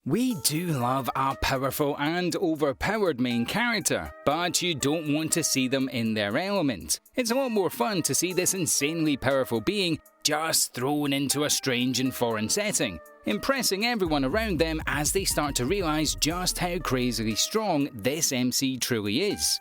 We do love a powerful and overpowered main character, but you don't want to see them in their element. It's a lot more fun to see this insanely powerful being just thrown into a strange and foreign setting, impressing everyone around them as they start to realise just how crazily strong this MC truly is.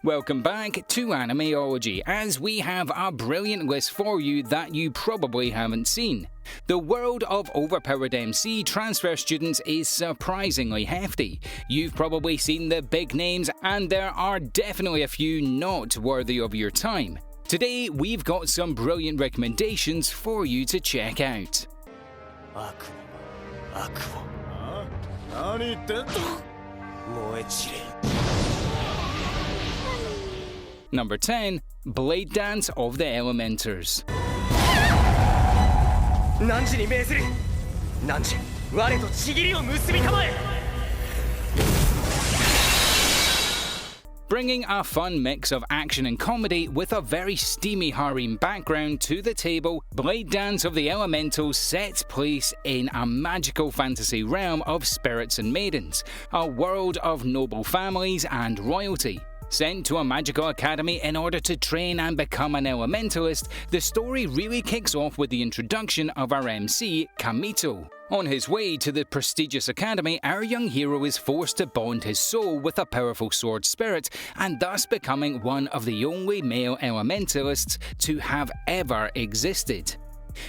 Welcome back to Animeology, as we have a brilliant list for you that you probably haven't seen. The world of Overpowered MC transfer students is surprisingly hefty. You've probably seen the big names, and there are definitely a few not worthy of your time. Today, we've got some brilliant recommendations for you to check out. Number 10. Blade Dance of the Elementors. Bringing a fun mix of action and comedy with a very steamy harem background to the table, Blade Dance of the Elementals sets place in a magical fantasy realm of spirits and maidens, a world of noble families and royalty. Sent to a magical academy in order to train and become an elementalist, the story really kicks off with the introduction of our MC, Kamito. On his way to the prestigious academy, our young hero is forced to bond his soul with a powerful sword spirit, and thus becoming one of the only male elementalists to have ever existed.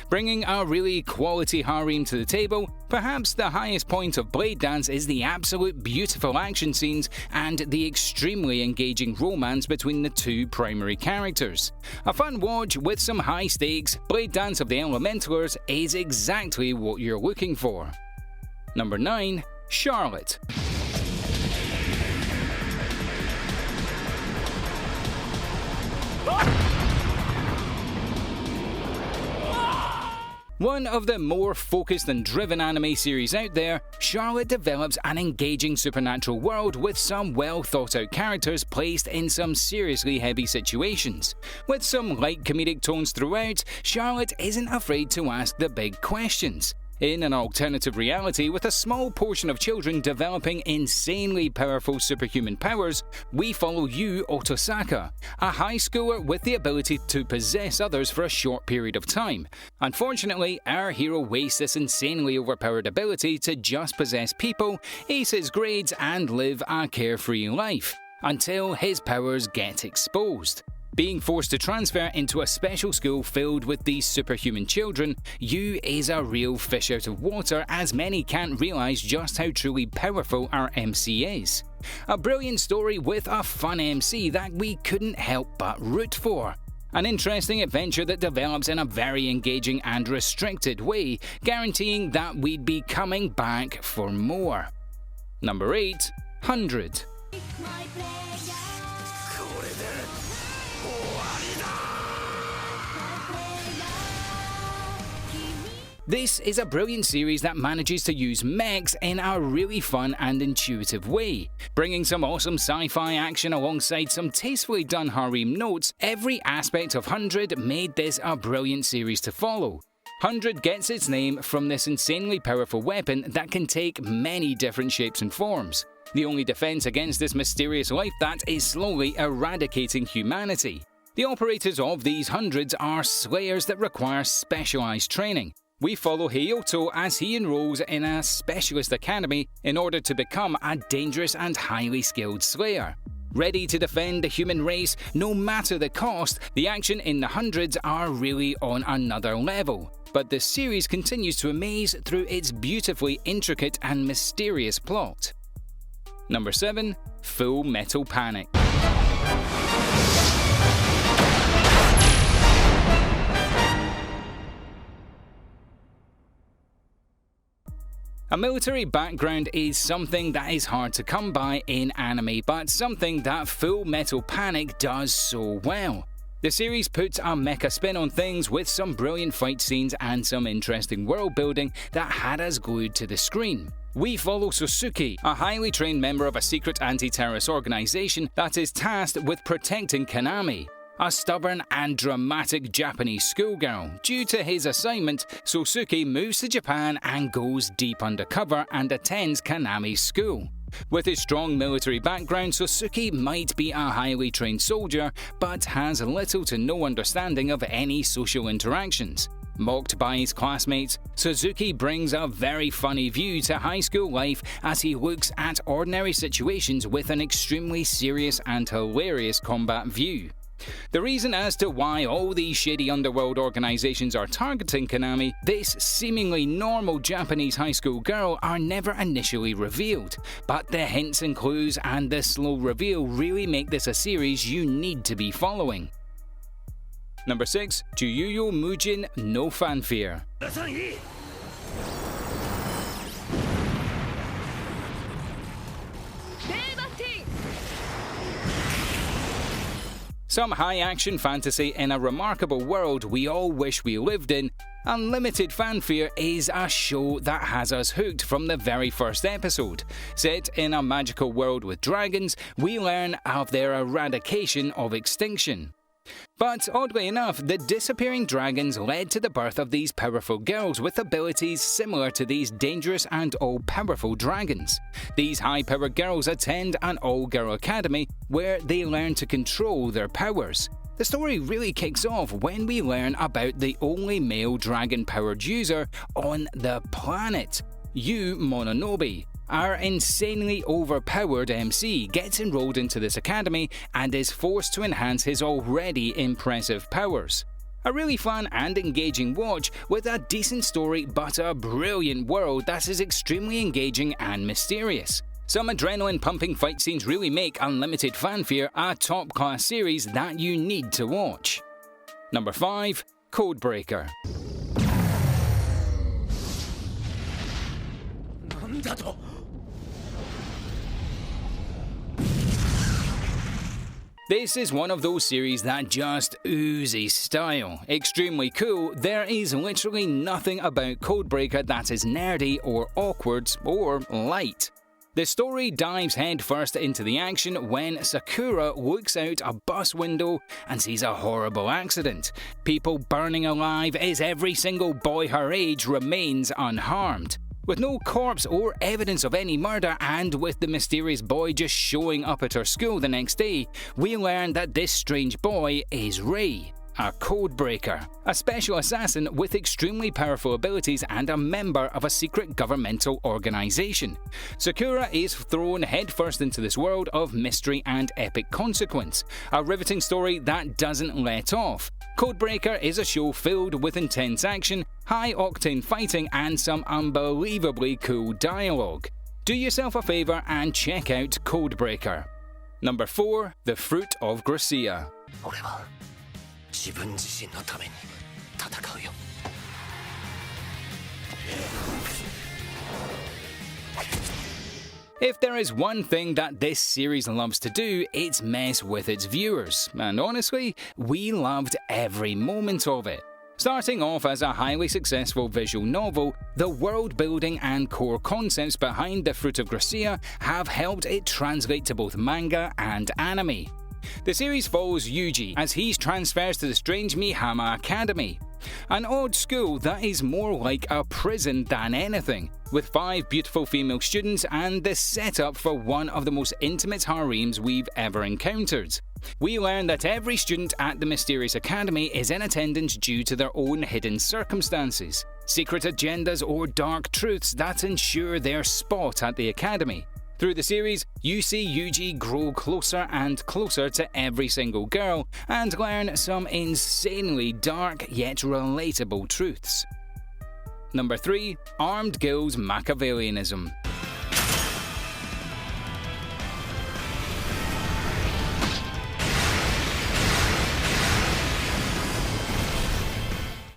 Bringing a really quality harem to the table, perhaps the highest point of Blade Dance is the absolute beautiful action scenes and the extremely engaging romance between the two primary characters. A fun watch with some high stakes, Blade Dance of the Elementalers is exactly what you're looking for. Number 9. Charlotte. One of the more focused and driven anime series out there, Charlotte develops an engaging supernatural world with some well thought out characters placed in some seriously heavy situations. With some light comedic tones throughout, Charlotte isn't afraid to ask the big questions. In an alternative reality with a small portion of children developing insanely powerful superhuman powers, we follow Yu Otosaka, a high schooler with the ability to possess others for a short period of time. Unfortunately, our hero wastes this insanely overpowered ability to just possess people, ace his grades, and live a carefree life, until his powers get exposed. Being forced to transfer into a special school filled with these superhuman children, Yu is a real fish out of water, as many can't realise just how truly powerful our MC is. A brilliant story with a fun MC that we couldn't help but root for. An interesting adventure that develops in a very engaging and restricted way, guaranteeing that we'd be coming back for more. Number 8. 100. This is a brilliant series that manages to use mechs in a really fun and intuitive way. Bringing some awesome sci-fi action alongside some tastefully done harem notes, every aspect of 100 made this a brilliant series to follow. 100 gets its name from this insanely powerful weapon that can take many different shapes and forms. The only defense against this mysterious life that is slowly eradicating humanity. The operators of these hundreds are slayers that require specialized training. We follow Heiyoto as he enrolls in a specialist academy in order to become a dangerous and highly skilled slayer. Ready to defend the human race no matter the cost, the action in the hundreds are really on another level. But the series continues to amaze through its beautifully intricate and mysterious plot. Number 7. Full Metal Panic. A military background is something that is hard to come by in anime, but something that Full Metal Panic does so well. The series puts a mecha spin on things with some brilliant fight scenes and some interesting world building that had us glued to the screen. We follow Sosuke, a highly trained member of a secret anti-terrorist organization that is tasked with protecting Kaname. A stubborn and dramatic Japanese schoolgirl. Due to his assignment, Sosuke moves to Japan and goes deep undercover and attends Kaname's school. With his strong military background, Sosuke might be a highly trained soldier, but has little to no understanding of any social interactions. Mocked by his classmates, Suzuki brings a very funny view to high school life as he looks at ordinary situations with an extremely serious and hilarious combat view. The reason as to why all these shady underworld organizations are targeting Kaname, this seemingly normal Japanese high school girl, are never initially revealed, but the hints and clues and the slow reveal really make this a series you need to be following. Number 6. Juyuyo Mujin no Fanfare. Some high-action fantasy in a remarkable world we all wish we lived in, Unlimited Fanfare is a show that has us hooked from the very first episode. Set in a magical world with dragons, we learn of their eradication of extinction. But oddly enough, the disappearing dragons led to the birth of these powerful girls with abilities similar to these dangerous and all-powerful dragons. These high-powered girls attend an all-girl academy where they learn to control their powers. The story really kicks off when we learn about the only male dragon-powered user on the planet, Yu Mononobe. Our insanely overpowered MC gets enrolled into this academy and is forced to enhance his already impressive powers. A really fun and engaging watch with a decent story but a brilliant world that is extremely engaging and mysterious. Some adrenaline-pumping fight scenes really make Unlimited Fanfare a top-class series that you need to watch. Number 5. Codebreaker. This is one of those series that just oozes style. Extremely cool, there is literally nothing about Codebreaker that is nerdy or awkward or light. The story dives headfirst into the action when Sakura looks out a bus window and sees a horrible accident. People burning alive as every single boy her age remains unharmed. With no corpse or evidence of any murder, and with the mysterious boy just showing up at her school the next day, we learn that this strange boy is Rei, a codebreaker, a special assassin with extremely powerful abilities and a member of a secret governmental organization. Sakura is thrown headfirst into this world of mystery and epic consequence, a riveting story that doesn't let off. Codebreaker is a show filled with intense action, high-octane fighting and some unbelievably cool dialogue. Do yourself a favour and check out Codebreaker. Number 4. The Fruit of Gracia. If there is one thing that this series loves to do, it's mess with its viewers, and honestly, we loved every moment of it. Starting off as a highly successful visual novel, the world building and core concepts behind The Fruit of Gracia have helped it translate to both manga and anime. The series follows Yuji as he transfers to the strange Mihama Academy, an odd school that is more like a prison than anything, with 5 beautiful female students and the setup for one of the most intimate harems we've ever encountered. We learn that every student at the mysterious academy is in attendance due to their own hidden circumstances, secret agendas or dark truths that ensure their spot at the academy. Through the series, you see Yuji grow closer and closer to every single girl and learn some insanely dark yet relatable truths. Number 3. Armed Girls Machiavellianism.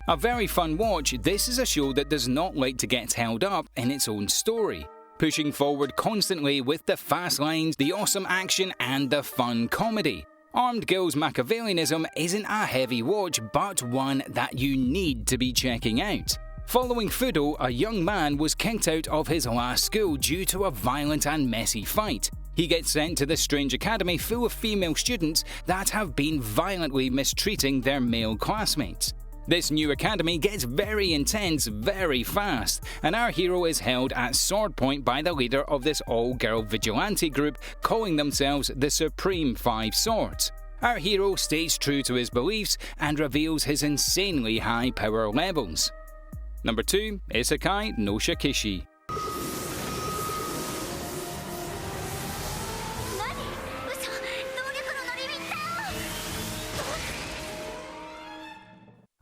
A very fun watch, this is a show that does not like to get held up in its own story, pushing forward constantly with the fast lines, the awesome action and the fun comedy. Armed Girls Machiavellianism isn't a heavy watch, but one that you need to be checking out. Following Fudo, a young man was kicked out of his last school due to a violent and messy fight. He gets sent to this strange academy full of female students that have been violently mistreating their male classmates. This new academy gets very intense very fast, and our hero is held at sword point by the leader of this all-girl vigilante group calling themselves the Supreme Five Swords. Our hero stays true to his beliefs and reveals his insanely high power levels. Number 2. Isekai no Shakishi.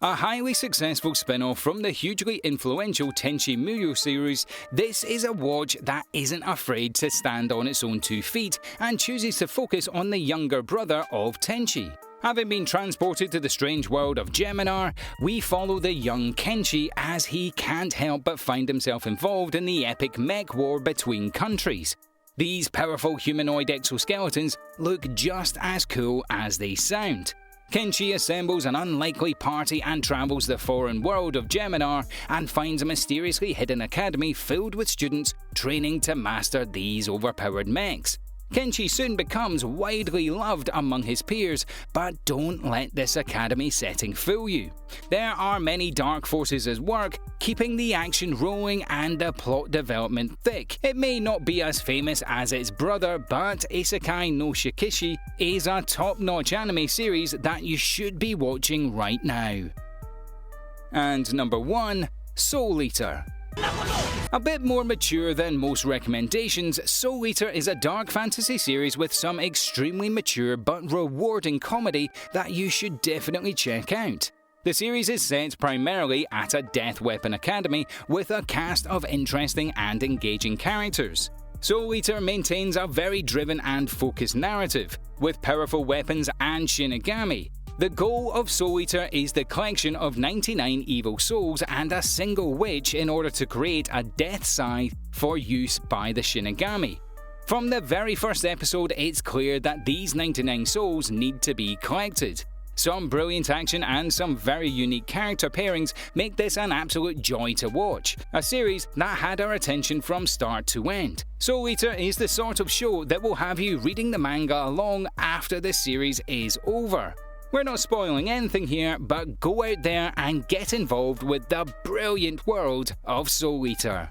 A highly successful spin-off from the hugely influential Tenchi Muyo series, this is a watch that isn't afraid to stand on its own 2 feet and chooses to focus on the younger brother of Tenchi. Having been transported to the strange world of Geminar, we follow the young Kenshi as he can't help but find himself involved in the epic mech war between countries. These powerful humanoid exoskeletons look just as cool as they sound. Kenshi assembles an unlikely party and travels the foreign world of Geminar and finds a mysteriously hidden academy filled with students training to master these overpowered mechs. Kenshi soon becomes widely loved among his peers, but don't let this academy setting fool you. There are many dark forces at work, keeping the action rolling and the plot development thick. It may not be as famous as its brother, but Isekai no Shakishi is a top-notch anime series that you should be watching right now. And number 1. Soul Eater. A bit more mature than most recommendations, Soul Eater is a dark fantasy series with some extremely mature but rewarding comedy that you should definitely check out. The series is set primarily at a death weapon academy with a cast of interesting and engaging characters. Soul Eater maintains a very driven and focused narrative, with powerful weapons and shinigami. The goal of Soul Eater is the collection of 99 evil souls and a single witch in order to create a death scythe for use by the shinigami. From the very first episode, it's clear that these 99 souls need to be collected. Some brilliant action and some very unique character pairings make this an absolute joy to watch, a series that had our attention from start to end. Soul Eater is the sort of show that will have you reading the manga along after the series is over. We're not spoiling anything here, but go out there and get involved with the brilliant world of Soul Eater.